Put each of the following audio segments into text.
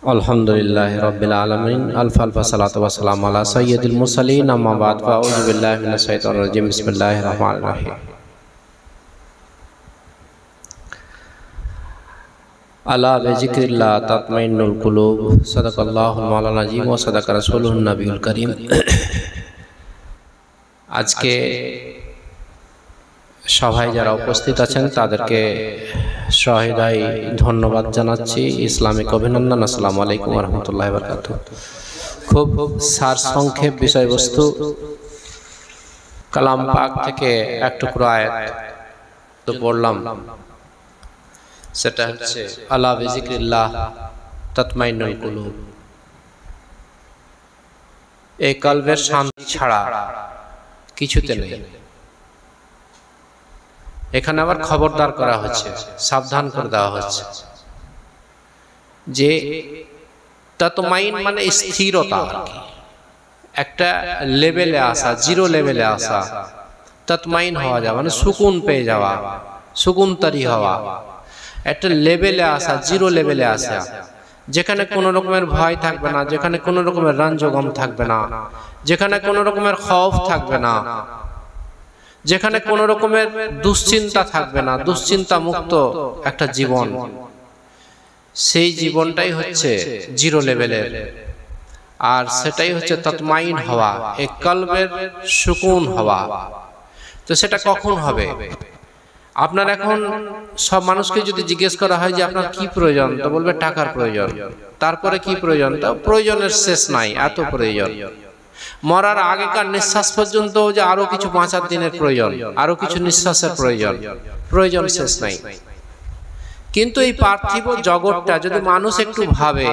अल्हम्दुलिल्लाहि रब्बिल आलमीन अल्फ़ा सलातु व सलाम अला सय्यिदिल मुरसलीन अम्मा बाद फ़अऊज़ु बिल्लाहि मिनश शैतानिर रजीम बिस्मिल्लाहिर रहमानिर रहीम। अला बिज़िक्रिल्लाह तत्मइन्नुल क़ुलूब सदक़ल्लाहुल मौलाना अज़ीम व सदक़ रसूलुहुन नबियुल करीम। आज के সভায় যারা উপস্থিত আছেন তাদেরকে সহৃদয় ধন্যবাদ জানাচ্ছি, ইসলামিক অভিনন্দন। আসসালামু আলাইকুম ওয়া রাহমাতুল্লাহি ওয়া বারাকাতুহু। খুব সারসংক্ষেপ বিষয়বস্তু, কালাম পাক থেকে এক টুকরো আয়াত তো পড়লাম, সেটা হচ্ছে আলা বিযিক্রিল্লাহ তাতমাইন্নুল কুলুব। এই কলবের শান্তি ছাড়া কিছুতে নেই। এখানে আবার খবরদার করা হচ্ছে, সাবধান করে দেওয়া হচ্ছে যে তাতমাইন মানে স্থিরতা, একটা লেভেলে আসা, জিরো লেভেলে আসা। তাতমাইন হওয়া যাওয়া মানে সুকুন পেয়ে যাওয়া, সুকুনতারি হওয়া, একটা লেভেলে আসা, জিরো লেভেলে আসা, যেখানে কোনো রকমের ভয় থাকবে না, যেখানে কোনো রকমের রঞ্জগম থাকবে না, যেখানে কোনো রকমের খৌফ থাকবে না, যেখানে কোনো রকমের দুশ্চিন্তা থাকবে না, দুশ্চিন্তা মুক্ত একটা জীবন। সেই জীবনটাই হচ্ছে জিরো লেভেলের, আর সেটাই হচ্ছে তাতমাইন হওয়া, এই কলবের সুকুন হওয়া। তো সেটা কখন হবে? আপনার এখন সব মানুষকে যদি জিজ্ঞেস করা হয় যে আপনার কি প্রয়োজন, তো বলবে টাকার প্রয়োজন। তারপরে কি প্রয়োজন? তো প্রয়োজনের শেষ নাই, এত প্রয়োজন। মরার আগেকার নিঃশ্বাস পর্যন্ত যে আরো কিছু বাঁচার দিনের প্রয়োজন, আরো কিছু নিঃশ্বাসের প্রয়োজন, প্রয়োজন শেষ নাই। কিন্তু এই পার্থিব জগৎটা যদি মানুষ একটু ভাবে,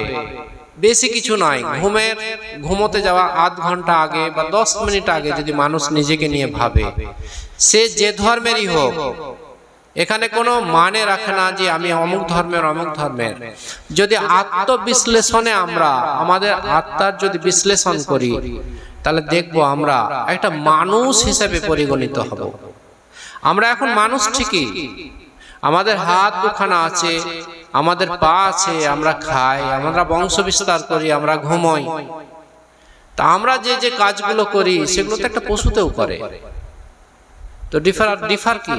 বেশি কিছু নয়, ঘুমোতে যাওয়া আধ ঘন্টা আগে বা 10 মিনিট আগে যদি মানুষ নিজেকে নিয়ে ভাবে, সে যে ধর্মেরই হোক, এখানে কোনো মানে রাখে না যে আমি অমুক ধর্মের অমুক ধর্মের। যদি আত্মবিশ্লেষণে আমরা আমাদের আত্মার যদি বিশ্লেষণ করি, তাহলে দেখবো আমরা একটা মানুষ হিসেবে পরিগণিত হব। আমরা এখন মানুষ ঠিকই, আমাদের হাত দুখানা আছে, আমাদের পা আছে, আমরা খাই, আমরা বংশ বিস্তার করি, আমরা ঘুমোই। তা আমরা যে যে কাজগুলো করি সেগুলো তো একটা পশুতেও করে। তো ডিফার কি?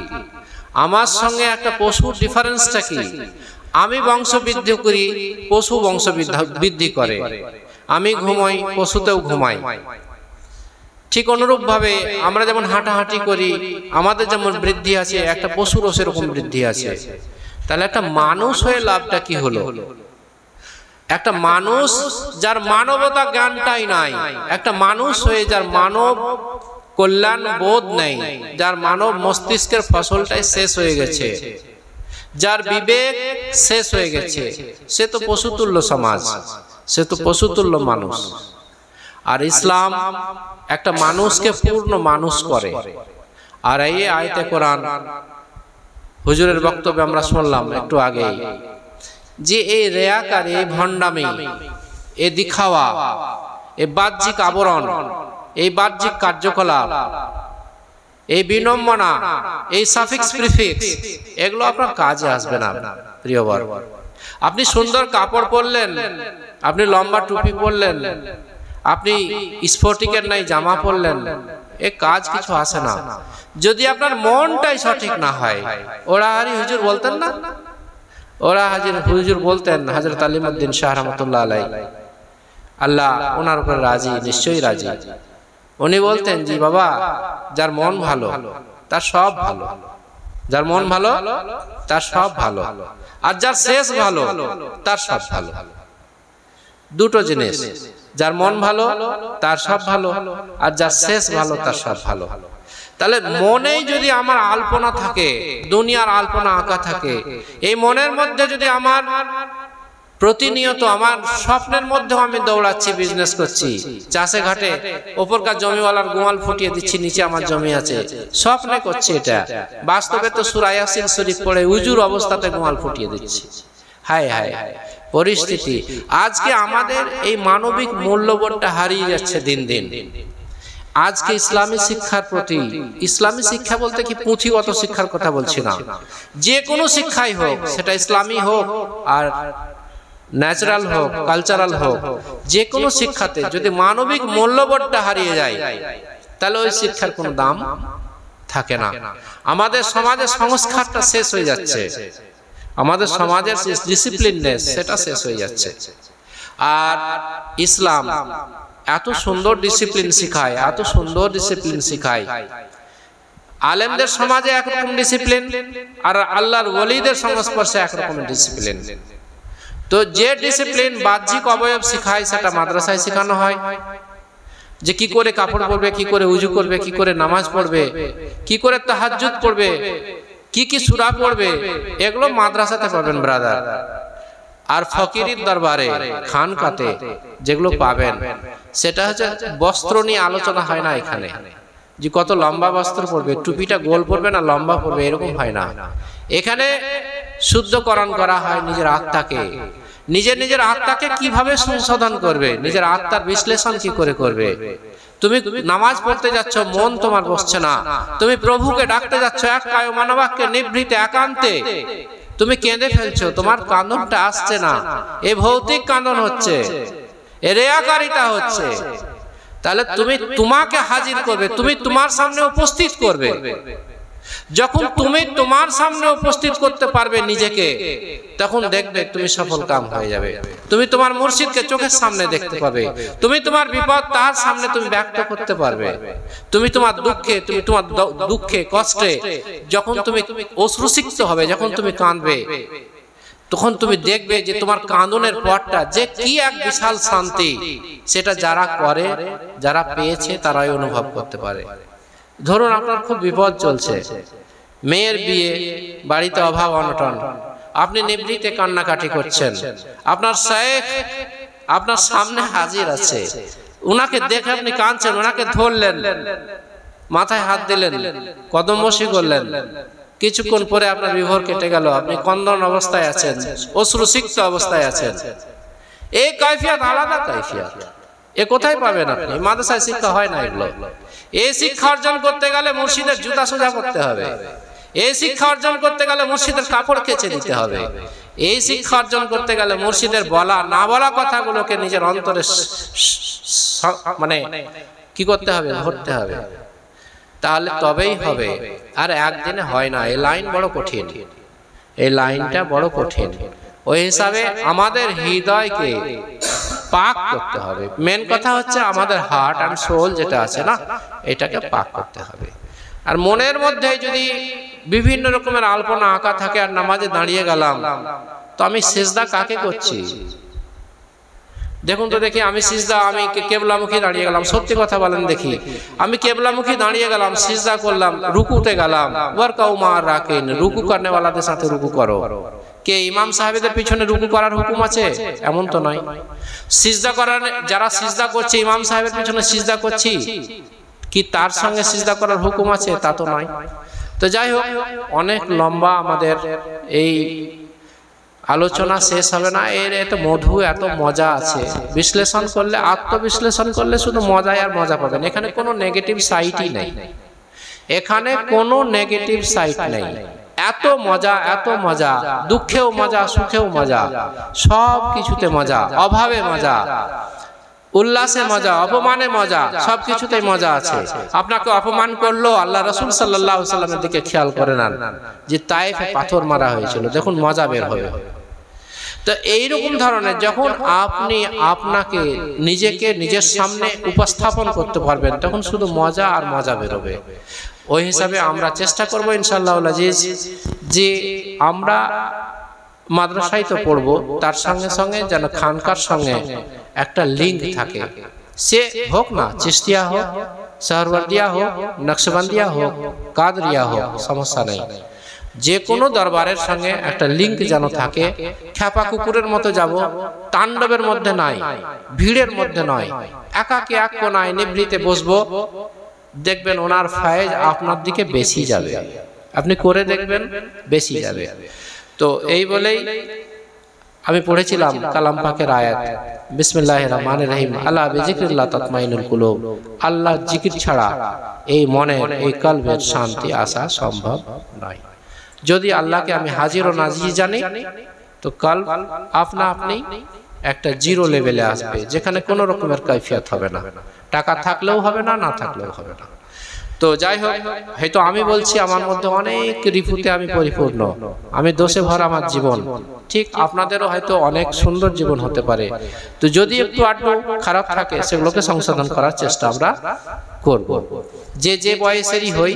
আমার সঙ্গে একটা পশুর ডিফারেন্সটা কি? আমি বংশ বৃদ্ধি করি, পশু বংশ বৃদ্ধি করে। আমি ঘুমাই, পশুতেও ঘুমাই। ঠিক অনুরূপ ভাবে আমরা যেমন হাঁটাহাঁটি করি, আমাদের যেমন বৃদ্ধি আছে, একটা পশুরও সেরকম বৃদ্ধি আছে। তাহলে একটা মানুষ হয়ে লাভটা কি হলো? একটা মানুষ যার মানবতা জ্ঞানটাই নাই, একটা মানুষ হয়ে যার মানব কল্যাণ বোধ নেই, যার মানব মস্তিষ্কের ফসলটাই শেষ হয়ে গেছে, যার বিবেক শেষ হয়ে গেছে, সে তো পশুতুল্য সমাজ, সে তো পশুতুল্য মানুষ। আর ইসলাম একটা মানুষকে পূর্ণ মানুষ করে। আর এই আয়াতে কোরআন হুজুরের বক্তব্যে আমরা শুনলাম একটু আগেই, যে এই রিয়াকার, এই ভণ্ডামি, এই দিখাওয়া, এই বাহ্যিক আবরণ, এই বাহ্যিক কার্যকলাপ, এই বিনম্বনা, এই সাফিক্স প্রিফিক্স, এগুলো আপনার কাজে আসবে না প্রিয়বর। আপনি সুন্দর কাপড় পরলেন, আপনি লম্বা টুপি পরলেন, আপনি স্পটিকের নাই জামা পরলেন, এ কাজ কিছু আসে না যদি আপনার মনটাই সঠিক না হয়। ওরা হারি হুজুর বলতেন না, ওরা হাজির হুজুর বলতেন, হযরত আলিমউদ্দিন শাহ রহমাতুল্লাহ আলাইহি, আল্লাহ ওনার উপর রাজি, নিশ্চয়ই রাজি। উনি বলতেন যে বাবা, যার মন ভালো তার সব ভালো, যার মন ভালো তার সব ভালো, আর যার শেষ ভালো তার সব ভালো। দুটো জিনিস, যার মন ভালো তার সব ভালো, আর যার শেষ ভালো তার সব ভালো। তাহলে মনেই যদি আমার আলপনা থাকে, দুনিয়ার আলপনা আঁকা থাকে, এই মনের মধ্যে যদি আমার প্রতিনিয়ত আমার স্বপ্নের মধ্যেও আমি দৌড়াচ্ছি, বিজনেস করছি, চাষে ঘাটে ওপরকার জমিওয়ালার গোয়াল ফুটিয়ে দিচ্ছি, নিচে আমার জমি আছে, স্বপ্নে করছি এটা, বাস্তবে তো সূরা ইয়াসিন শরীফ পড়ে উজুর অবস্থাতে গোয়াল ফুটিয়ে দিচ্ছি। হায় হায় পরিস্থিতি! আজকে আমাদের এই মানবিক মূল্যবোধটা হারিয়ে যাচ্ছে দিন দিন। আজকে ইসলামী শিক্ষার প্রতি, ইসলামী শিক্ষা বলতে কি পুঁথিগত শিক্ষার কথা বলছি না, যে কোনো শিক্ষাই হোক, সেটা ইসলামী হোক আর ন্যাচারাল হোক কালচারাল হোক, যে কোনো শিক্ষাতে যদি মানবিক মূল্যবোধটা হারিয়ে যায় তাহলে ওই শিক্ষার কোনো দাম থাকে না। আমাদের সমাজের সংস্কারটা শেষ হয়ে যাচ্ছে, আমাদের সমাজের ডিসিপ্লিননেস সেটা শেষ হয়ে যাচ্ছে। আর ইসলাম এত সুন্দর ডিসিপ্লিন শিখায়, এত সুন্দর ডিসিপ্লিন শিখায়। আলেমদের সমাজে একরকম ডিসিপ্লিন, আর আল্লাহর ওলিদের সংস্পর্শে একরকম ডিসিপ্লিন। তো যে ডিসিপ্লিন বাহ্যিক অবয়ব শিখায় সেটা মাদ্রাসায় শেখানো হয়, যে কি করে কাপড় পরবে, কি করে উজু করবে, কি করে নামাজ পড়বে, কি করে তাহাজ্জুদ পড়বে, কি কি সূরা পড়বে, এগুলো মাদ্রাসাতে পাবেন ব্রাদার। আর ফকিরের দরবারে খানকাতে যেগুলো পাবেন সেটা হচ্ছে বস্ত্র নিয়ে আলোচনা হয় না এখানে, যে কত লম্বা বস্ত্র পরবে, টুপিটা গোল পরবে না লম্বা পরবে, এরকম হয় না। এখানে শুদ্ধকরণ করা হয় নিজের আত্মাকে, নিজের আত্মাকে কিভাবে সংশোধন করবে, নিজের আত্মার বিশ্লেষণ কি করে করবে। তুমি নামাজ পড়তে যাচ্ছ, মন তোমার বসছে না, তুমি প্রভুকে ডাকতে যাচ্ছ এক কায় মানবাক্যে নিভৃতে একান্তে, তুমি কেঁদে ফেলছো, তোমার কাঁদনটা আসছে না, এ ভৌতিক কাঁদন হচ্ছে, এ রিয়াকারিতা হচ্ছে। তাহলে তুমি তোমাকে হাজির করবে, তুমি তোমার সামনে উপস্থিত করবে। যখন তুমি তোমার সামনে উপস্থিত করতে পারবে নিজেকে, তখন দেখবে তুমি সফল কাম হয়ে যাবে। তুমি তোমার মুর্শিদকে চোখের সামনে দেখতে পাবে, তুমি তোমার বিপদ তার সামনে তুমি ব্যক্ত করতে পারবে। তুমি তোমার দুঃখে কষ্টে যখন তুমি অশ্রুসিক্ত হবে, যখন তুমি কাঁদবে, তখন তুমি দেখবে যে তোমার কাঁদনের পরটা যে কি এক বিশাল শান্তি, সেটা যারা করে, যারা পেয়েছে তারাই অনুভব করতে পারে। ধরুন আপনার খুব বিপদ চলছে, মেয়ের বিয়ে, বাড়িতে অভাব অনটন, আপনি নিভৃতে কান্নাকাটি করছেন, আপনার শায়েখ আপনার সামনে হাজির আছে, উনাকে দেখে আপনি কাঁদছেন, উনাকে ধরলেন, মাথায় হাত দিলেন, কদম বসি করলেন, কিছুক্ষণ পরে আপনার বিভোর কেটে গেল, আপনি কন্দন অবস্থায় আছেন, অশ্রুসিক্ত অবস্থায় আছেন। এই কাইফিয়াত আলাদা কাইফিয়াত, এ কোথায় পাবেন আপনি? মাদ্রাসায় শিক্ষা হয় না এগুলো। এই শিক্ষা অর্জন করতে গেলে মুর্শিদের জুতা সোজা করতে হবে, এই শিক্ষা অর্জন করতে গেলে মুর্শিদের কাপড় কেচে দিতে হবে, এই শিক্ষা অর্জন করতে গেলে মুর্শিদের বলা না বলা কথাগুলোকে নিজের অন্তরে মানে কি করতে হবে, ধরতে হবে, তাহলে তবেই হবে। আর একদিনে হয় না, এই লাইন বড় কঠিন, এই লাইনটা বড় কঠিন। ওই হিসাবে আমাদের হৃদয়কে পাক করতে হবে। মেন কথা হচ্ছে আমাদের হার্ট এন্ড সোল যেটা আছে না, এটাকে পাক করতে হবে। আর মনের মধ্যে যদি বিভিন্ন রকমের আলপনা আঁকা থাকে, আর নামাজে দাঁড়িয়ে গেলাম, তো আমি সিজদা কাকে করছি? দেখুন তো দেখি, আমি সিজদা, আমি কেবলামুখী দাঁড়িয়ে গেলাম, সত্যি কথা বলেন দেখি, আমি কেবলামুখী দাঁড়িয়ে গেলাম, সিজদা করলাম, রুকুতে গেলাম, ওয়ারকাউ মা রাকিন, রুকু করনে ওয়ালাদের সাথে রুকু করো। কে ইমাম সাহেবদের পিছনে রুকু করার হুকুম আছে? এমন তো নয়। সিজদা করার, যারা সিজদা করছে ইমাম সাহেবের পিছনে সিজদা করছি, কি তার সঙ্গে সিজদা করার হুকুম আছে? তা তো নয়। তো যাই হোক, অনেক লম্বা আমাদের এই আলোচনা, শেষ হবে না। এর এত মধু, এত মজা আছে, বিশ্লেষণ করলে, আত্মবিশ্লেষণ করলে শুধু মজাই আর মজা পাবেন। এখানে কোনো নেগেটিভ সাইটই নেই, এখানে কোনো নেগেটিভ সাইট নেই। এত মজা, এত মজা, দুঃখেও মজা, সুখেও মজা, সব কিছুতে মজা, অভাবে মজা, উল্লাসে মজা, অপমানে মজা, সবকিছুতেই মজা আছে। আপনাকে অপমান করলো, আল্লাহ রাসূল সাল্লাল্লাহু আলাইহি ওয়াসাল্লামের দিকে খেয়াল করে নেন, যে তায়েফে পাথর মারা হয়েছিল, দেখুন মজা বের হবে। তো এইরকম ধরনের যখন আপনি আপনাকে নিজেকে নিজের সামনে উপস্থাপন করতে পারবেন, তখন শুধু মজা আর মজা বেরোবে। ওই হিসাবে আমরা চেষ্টা করবো ইনশাআল্লাহ আজিজ, যে আমরা মাদ্রাসায় তো পড়বো, তার সঙ্গে সঙ্গে যেন খানকার সঙ্গে একটা লিঙ্ক থাকে। সে হোক না চিশতিয়া হোক, সাহরওয়ার্দিয়া হোক, নকশবন্দিয়া হোক, কাদরিয়া হোক, সমস্যা নেই। যে কোনো দরবারের সঙ্গে একটা লিঙ্ক যেন থাকে। খ্যাপা কুকুরের মতো যাব, তাণ্ডবের মধ্যে নাই, ভিড়ের মধ্যে নয়, একাকে এক কোনায় নিভৃতে বসবো, দেখবেন ওনার ফায়েজ আপনার দিকে বেশি যাবে, আপনি করে দেখবেন বেশি যাবে। তো এই বলেই আমি পড়েছিলাম কালাম পাকের আয়াত, বিসমিল্লাহির রহমানির রহিম, আলা বিজিক্রিল্লাহ তাতমাইনুল কুলুব। আল্লাহ জিকির ছাড়া এই মনের, এই কলবের শান্তি আসা সম্ভব নয়। যদি আল্লাহকে আমি হাজির ও নাজির জানি, তো কলব আপনা আপনি একটা জিরো লেভেলে আসবে, যেখানে কোনো রকমের কৈফিয়ত হবে না, টাকা থাকলেও হবে না, না থাকলেও হবে না। তো যাই হোক, হয়তো আমি বলছি আমার মধ্যে অনেক রিপুতে আমি পরিপূর্ণ, আমি দোষে ভরা আমার জীবন, ঠিক আপনাদেরও হয়তো অনেক সুন্দর জীবন হতে পারে। তো যদি একটু আধটু খারাপ থাকে সেগুলোকে সংশোধন করার চেষ্টা আমরা করব। যে বয়সেরই হই,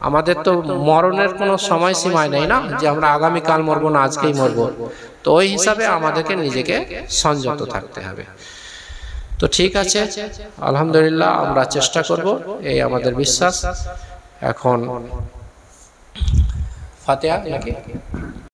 আমাদের তো মরণের কোনো সময়সীমায় নেই না, যে আমরা আগামীকাল মরবো না আজকেই মরবো। তো ওই হিসাবে আমাদেরকে নিজেকে সংযত থাকতে হবে। তো ঠিক আছে, আলহামদুলিল্লাহ আমরা চেষ্টা করব, এই আমাদের বিশ্বাস। এখন ফাতিহা নাকি?